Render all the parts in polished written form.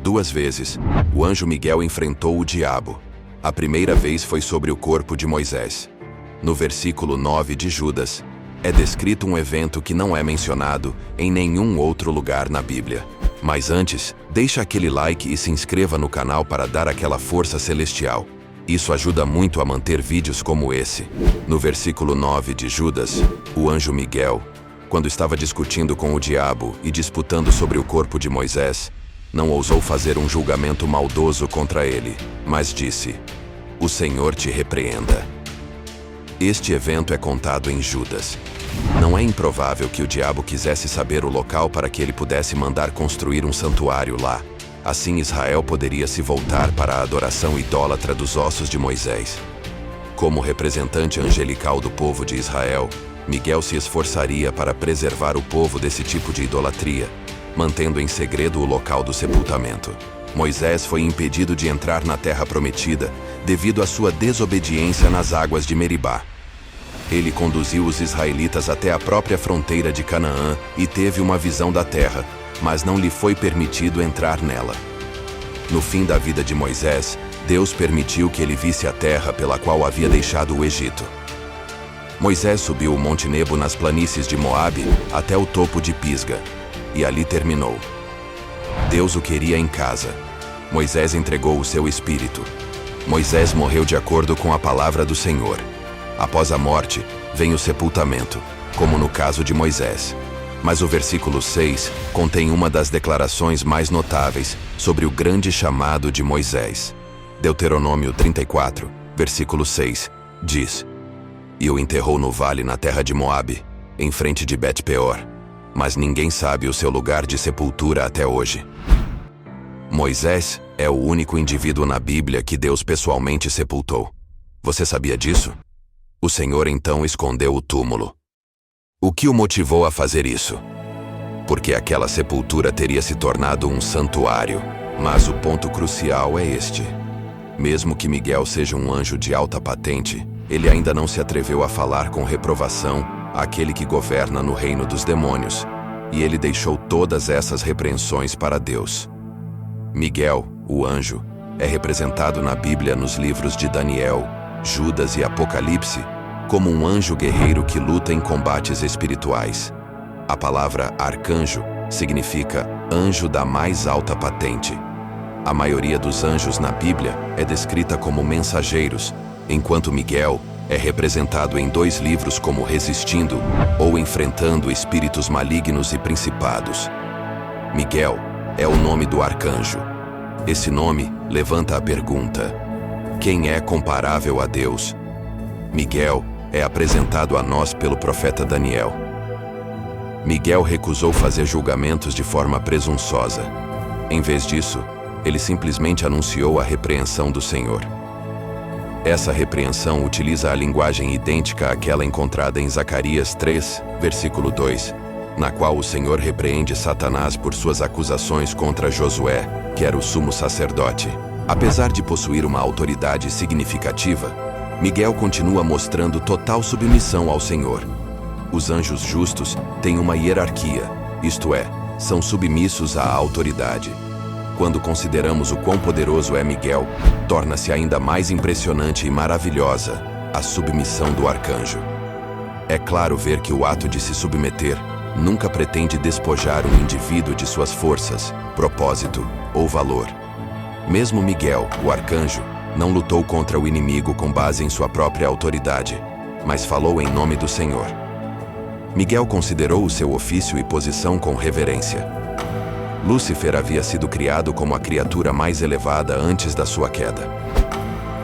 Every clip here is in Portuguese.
2 vezes, o anjo Miguel enfrentou o diabo. A primeira vez foi sobre o corpo de Moisés. No versículo 9 de Judas, é descrito um evento que não é mencionado em nenhum outro lugar na Bíblia. Mas antes, deixa aquele like e se inscreva no canal para dar aquela força celestial. Isso ajuda muito a manter vídeos como esse. No versículo 9 de Judas, o anjo Miguel, quando estava discutindo com o diabo e disputando sobre o corpo de Moisés, não ousou fazer um julgamento maldoso contra ele, mas disse: "O Senhor te repreenda." Este evento é contado em Judas. Não é improvável que o diabo quisesse saber o local para que ele pudesse mandar construir um santuário lá. Assim Israel poderia se voltar para a adoração idólatra dos ossos de Moisés. Como representante angelical do povo de Israel, Miguel se esforçaria para preservar o povo desse tipo de idolatria, mantendo em segredo o local do sepultamento. Moisés foi impedido de entrar na terra prometida devido à sua desobediência nas águas de Meribá. Ele conduziu os israelitas até a própria fronteira de Canaã e teve uma visão da terra, mas não lhe foi permitido entrar nela. No fim da vida de Moisés, Deus permitiu que ele visse a terra pela qual havia deixado o Egito. Moisés subiu o Monte Nebo nas planícies de Moabe até o topo de Pisga, e ali terminou. Deus o queria em casa. Moisés entregou o seu espírito. Moisés morreu de acordo com a palavra do Senhor. Após a morte, vem o sepultamento, como no caso de Moisés. Mas o versículo 6 contém uma das declarações mais notáveis sobre o grande chamado de Moisés. Deuteronômio 34, versículo 6, diz: "E o enterrou no vale na terra de Moabe, em frente de Bet-peor, mas ninguém sabe o seu lugar de sepultura até hoje." Moisés é o único indivíduo na Bíblia que Deus pessoalmente sepultou. Você sabia disso? O Senhor então escondeu o túmulo. O que o motivou a fazer isso? Porque aquela sepultura teria se tornado um santuário. Mas o ponto crucial é este. Mesmo que Miguel seja um anjo de alta patente, ele ainda não se atreveu a falar com reprovação àquele que governa no reino dos demônios, e ele deixou todas essas repreensões para Deus. Miguel, o anjo, é representado na Bíblia nos livros de Daniel, Judas e Apocalipse como um anjo guerreiro que luta em combates espirituais. A palavra arcanjo significa anjo da mais alta patente. A maioria dos anjos na Bíblia é descrita como mensageiros, enquanto Miguel é representado em 2 livros como resistindo ou enfrentando espíritos malignos e principados. Miguel é o nome do arcanjo. Esse nome levanta a pergunta: quem é comparável a Deus? Miguel é apresentado a nós pelo profeta Daniel. Miguel recusou fazer julgamentos de forma presunçosa. Em vez disso, ele simplesmente anunciou a repreensão do Senhor. Essa repreensão utiliza a linguagem idêntica àquela encontrada em Zacarias 3, versículo 2, na qual o Senhor repreende Satanás por suas acusações contra Josué, que era o sumo sacerdote. Apesar de possuir uma autoridade significativa, Miguel continua mostrando total submissão ao Senhor. Os anjos justos têm uma hierarquia, isto é, são submissos à autoridade. Quando consideramos o quão poderoso é Miguel, torna-se ainda mais impressionante e maravilhosa a submissão do arcanjo. É claro ver que o ato de se submeter nunca pretende despojar um indivíduo de suas forças, propósito ou valor. Mesmo Miguel, o arcanjo, não lutou contra o inimigo com base em sua própria autoridade, mas falou em nome do Senhor. Miguel considerou o seu ofício e posição com reverência. Lúcifer havia sido criado como a criatura mais elevada antes da sua queda.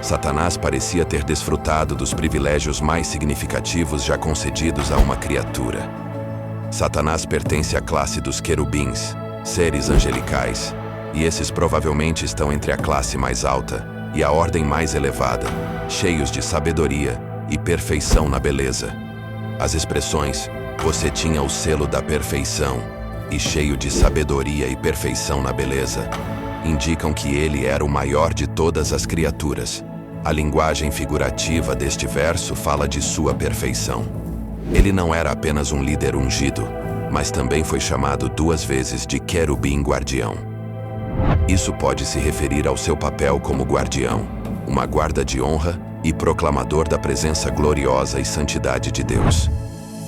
Satanás parecia ter desfrutado dos privilégios mais significativos já concedidos a uma criatura. Satanás pertence à classe dos querubins, seres angelicais, e esses provavelmente estão entre a classe mais alta e a ordem mais elevada, cheios de sabedoria e perfeição na beleza. As expressões "você tinha o selo da perfeição" e "cheio de sabedoria e perfeição na beleza" indicam que ele era o maior de todas as criaturas. A linguagem figurativa deste verso fala de sua perfeição. Ele não era apenas um líder ungido, mas também foi chamado 2 vezes de querubim guardião. Isso pode se referir ao seu papel como guardião, uma guarda de honra e proclamador da presença gloriosa e santidade de Deus.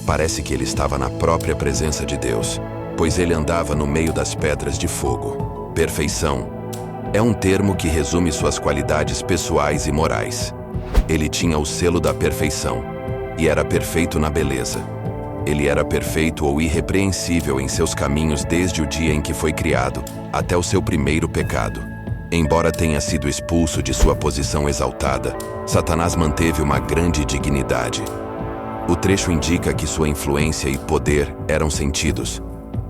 Parece que ele estava na própria presença de Deus, pois ele andava no meio das pedras de fogo. Perfeição é um termo que resume suas qualidades pessoais e morais. Ele tinha o selo da perfeição e era perfeito na beleza. Ele era perfeito ou irrepreensível em seus caminhos desde o dia em que foi criado até o seu primeiro pecado. Embora tenha sido expulso de sua posição exaltada, Satanás manteve uma grande dignidade. O trecho indica que sua influência e poder eram sentidos.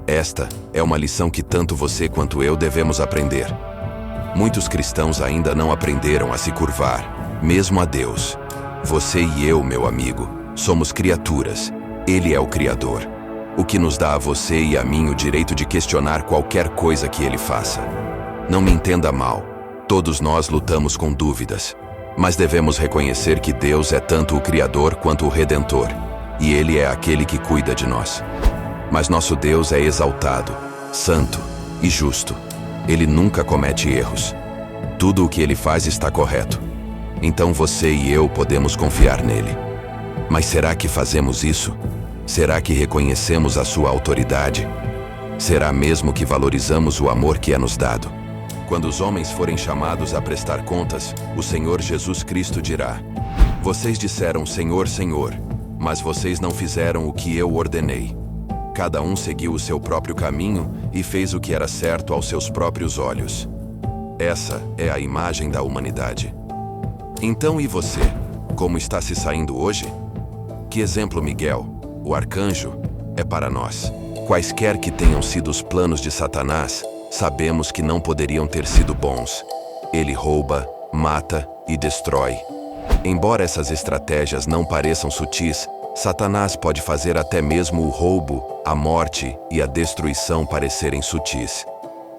Esta é uma lição que tanto você quanto eu devemos aprender. Muitos cristãos ainda não aprenderam a se curvar, mesmo a Deus. Você e eu, meu amigo, somos criaturas. Ele é o Criador, o que nos dá a você e a mim o direito de questionar qualquer coisa que ele faça. Não me entenda mal, todos nós lutamos com dúvidas, mas devemos reconhecer que Deus é tanto o Criador quanto o Redentor, e Ele é aquele que cuida de nós. Mas nosso Deus é exaltado, santo e justo. Ele nunca comete erros. Tudo o que Ele faz está correto. Então você e eu podemos confiar nele. Mas será que fazemos isso? Será que reconhecemos a sua autoridade? Será mesmo que valorizamos o amor que é nos dado? Quando os homens forem chamados a prestar contas, o Senhor Jesus Cristo dirá: Vocês disseram Senhor, Senhor, mas vocês não fizeram o que eu ordenei. Cada um seguiu o seu próprio caminho e fez o que era certo aos seus próprios olhos. Essa é a imagem da humanidade. Então e você? Como está se saindo hoje? Que exemplo Miguel, o arcanjo, é para nós. Quaisquer que tenham sido os planos de Satanás, sabemos que não poderiam ter sido bons. Ele rouba, mata e destrói. Embora essas estratégias não pareçam sutis, Satanás pode fazer até mesmo o roubo, a morte e a destruição parecerem sutis.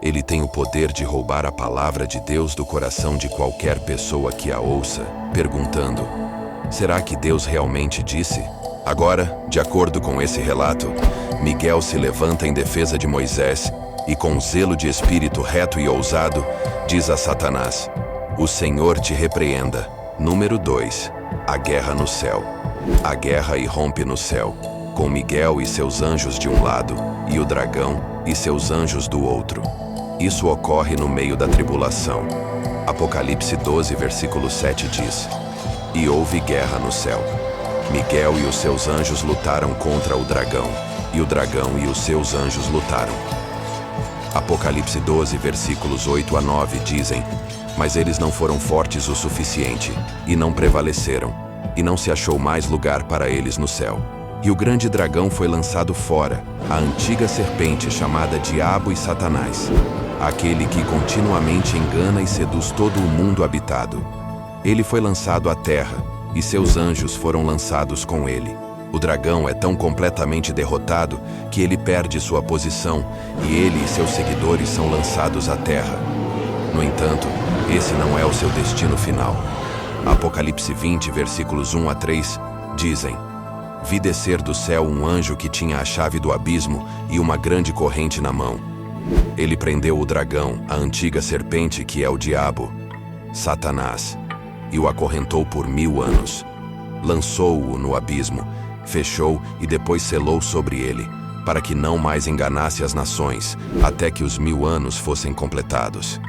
Ele tem o poder de roubar a palavra de Deus do coração de qualquer pessoa que a ouça, perguntando: será que Deus realmente disse? Agora, de acordo com esse relato, Miguel se levanta em defesa de Moisés e, com zelo de espírito reto e ousado, diz a Satanás: O Senhor te repreenda. Número 2. A guerra no céu. A guerra irrompe no céu, com Miguel e seus anjos de um lado e o dragão e seus anjos do outro. Isso ocorre no meio da tribulação. Apocalipse 12, versículo 7 diz: E houve guerra no céu. Miguel e os seus anjos lutaram contra o dragão, e o dragão e os seus anjos lutaram. Apocalipse 12, versículos 8 a 9 dizem: Mas eles não foram fortes o suficiente, e não prevaleceram, e não se achou mais lugar para eles no céu. E o grande dragão foi lançado fora, a antiga serpente chamada Diabo e Satanás, aquele que continuamente engana e seduz todo o mundo habitado. Ele foi lançado à terra, e seus anjos foram lançados com ele. O dragão é tão completamente derrotado que ele perde sua posição, e ele e seus seguidores são lançados à terra. No entanto, esse não é o seu destino final. Apocalipse 20, versículos 1 a 3, dizem: Vi descer do céu um anjo que tinha a chave do abismo e uma grande corrente na mão. Ele prendeu o dragão, a antiga serpente que é o diabo, Satanás, e o acorrentou por 1000 anos. Lançou-o no abismo, fechou e depois selou sobre ele, para que não mais enganasse as nações, até que os 1000 anos fossem completados.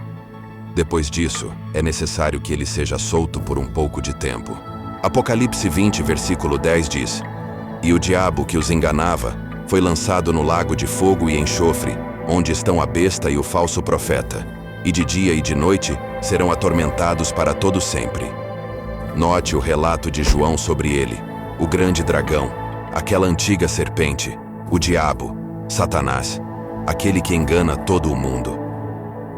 Depois disso, é necessário que ele seja solto por um pouco de tempo. Apocalipse 20, versículo 10 diz: E o diabo que os enganava foi lançado no lago de fogo e enxofre, onde estão a besta e o falso profeta, e de dia e de noite serão atormentados para todo sempre. Note o relato de João sobre ele, o grande dragão, aquela antiga serpente, o diabo, Satanás, aquele que engana todo o mundo.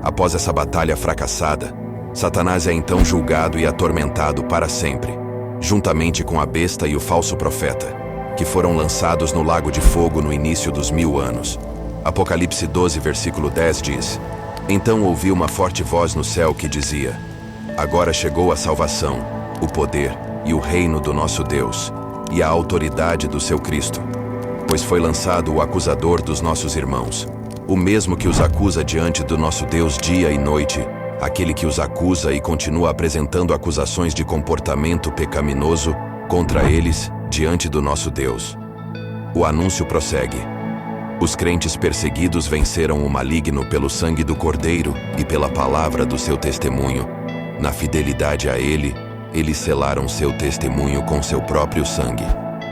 Após essa batalha fracassada, Satanás é então julgado e atormentado para sempre, juntamente com a besta e o falso profeta, que foram lançados no lago de fogo no início dos 1000 anos. Apocalipse 12, versículo 10 diz: Então ouvi uma forte voz no céu que dizia: Agora chegou a salvação, o poder e o reino do nosso Deus, e a autoridade do seu Cristo, pois foi lançado o acusador dos nossos irmãos, o mesmo que os acusa diante do nosso Deus dia e noite, aquele que os acusa e continua apresentando acusações de comportamento pecaminoso contra eles diante do nosso Deus. O anúncio prossegue. Os crentes perseguidos venceram o maligno pelo sangue do Cordeiro e pela palavra do seu testemunho. Na fidelidade a ele, eles selaram seu testemunho com seu próprio sangue.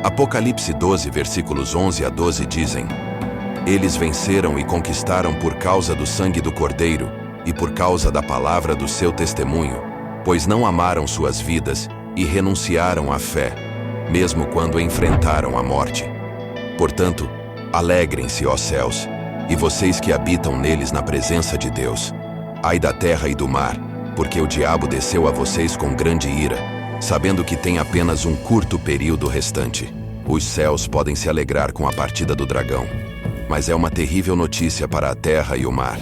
Apocalipse 12, versículos 11 a 12 dizem: Eles venceram e conquistaram por causa do sangue do Cordeiro e por causa da palavra do seu testemunho, pois não amaram suas vidas e renunciaram à fé, mesmo quando enfrentaram a morte. Portanto, alegrem-se, ó céus, e vocês que habitam neles na presença de Deus. Ai da terra e do mar, porque o diabo desceu a vocês com grande ira, sabendo que tem apenas um curto período restante. Os céus podem se alegrar com a partida do dragão, mas é uma terrível notícia para a terra e o mar.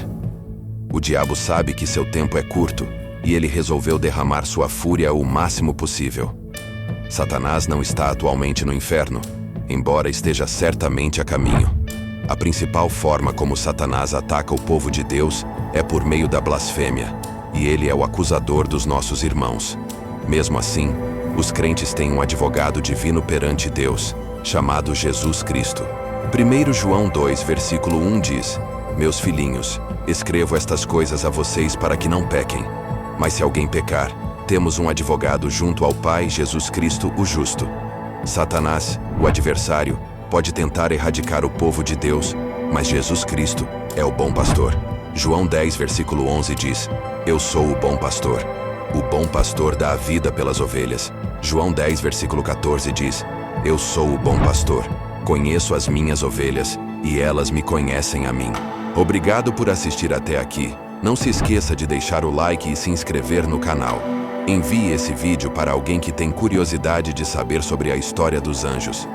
O diabo sabe que seu tempo é curto, e ele resolveu derramar sua fúria o máximo possível. Satanás não está atualmente no inferno, embora esteja certamente a caminho. A principal forma como Satanás ataca o povo de Deus é por meio da blasfêmia, e ele é o acusador dos nossos irmãos. Mesmo assim, os crentes têm um advogado divino perante Deus, chamado Jesus Cristo. 1 João 2, versículo 1 diz: Meus filhinhos, escrevo estas coisas a vocês para que não pequem. Mas se alguém pecar, temos um advogado junto ao Pai, Jesus Cristo, o justo. Satanás, o adversário, pode tentar erradicar o povo de Deus, mas Jesus Cristo é o bom pastor. João 10, versículo 11 diz: Eu sou o bom pastor. O bom pastor dá a vida pelas ovelhas. João 10, versículo 14 diz: Eu sou o bom pastor. Conheço as minhas ovelhas, e elas me conhecem a mim. Obrigado por assistir até aqui. Não se esqueça de deixar o like e se inscrever no canal. Envie esse vídeo para alguém que tem curiosidade de saber sobre a história dos anjos.